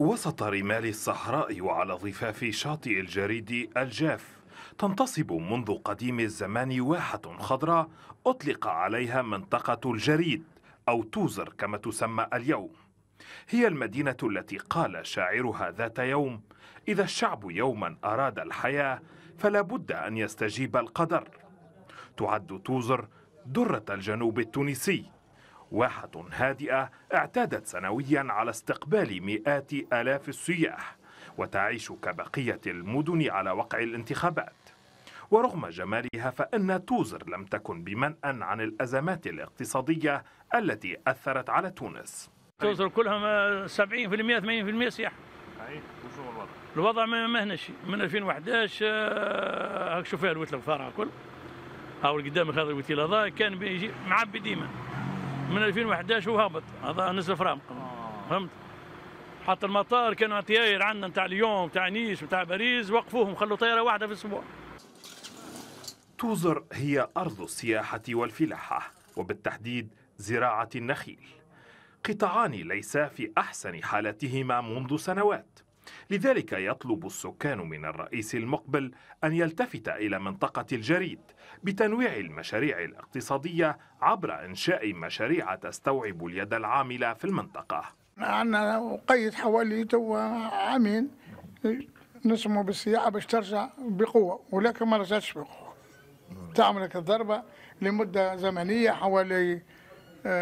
وسط رمال الصحراء وعلى ضفاف شاطئ الجريد الجاف تنتصب منذ قديم الزمان واحة خضراء أطلق عليها منطقة الجريد أو توزر كما تسمى اليوم. هي المدينة التي قال شاعرها ذات يوم: إذا الشعب يوما أراد الحياة فلا بد أن يستجيب القدر. تعد توزر درة الجنوب التونسي، واحة هادئة اعتادت سنويا على استقبال مئات آلاف السياح، وتعيش كبقية المدن على وقع الانتخابات. ورغم جمالها فإن توزر لم تكن بمنأى عن الأزمات الاقتصادية التي أثرت على تونس. توزر كلها 70% 80% سياحة. الوضع ما هناش من 2011 هاك شوفها الوتله الفارعة كل هاول قدام هذا الوتيل هذا كان بيجي معبي ديما من 2011 وهبط هذا نزل فرامق. فهمت؟ حتى المطار كانوا طياير عندنا نتاع اليوم نتاع نيس ونتاع باريس وقفوهم خلوا طياره واحده في الاسبوع. توزر هي أرض السياحة والفلاحة، وبالتحديد زراعة النخيل، قطاعان ليسا في أحسن حالتهما منذ سنوات. لذلك يطلب السكان من الرئيس المقبل أن يلتفت إلى منطقة الجريد بتنويع المشاريع الاقتصادية عبر إنشاء مشاريع تستوعب اليد العاملة في المنطقة. عندنا قيد حوالي عامين نسمو بالسياحة باش ترجع بقوة، ولكن ما رجعتش بقوة. تعمل الضربة لمدة زمنية حوالي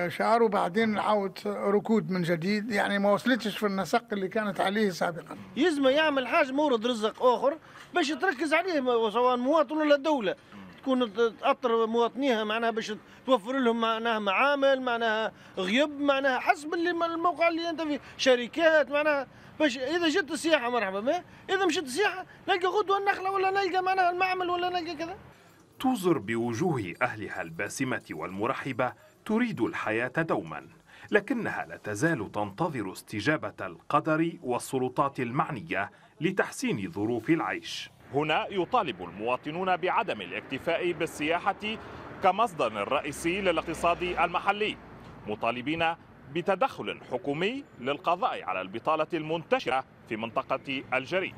شهر وبعدين نعاود ركود من جديد، يعني ما وصلتش في النسق اللي كانت عليه سابقا. يلزم يعمل حاجة مورد رزق آخر باش تركز عليه سواء مواطن ولا دولة، تكون تأطر مواطنيها معناها باش توفر لهم معناها معامل معناها غيب معناها حسب الموقع اللي انت فيه، شركات معناها باش اذا جت السياحه مرحبا بها، اذا مشت السياحه نلقى غدوه النخله ولا نلقى معناها المعمل ولا نلقى كذا. توزر بوجوه اهلها الباسمه والمرحبه تريد الحياه دوما، لكنها لا تزال تنتظر استجابه القدر والسلطات المعنيه لتحسين ظروف العيش. هنا يطالب المواطنون بعدم الاكتفاء بالسياحة كمصدر رئيسي للاقتصاد المحلي، مطالبين بتدخل حكومي للقضاء على البطالة المنتشرة في منطقة الجريد.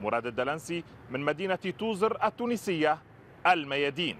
مراد الدلنسي من مدينة توزر التونسية، الميادين.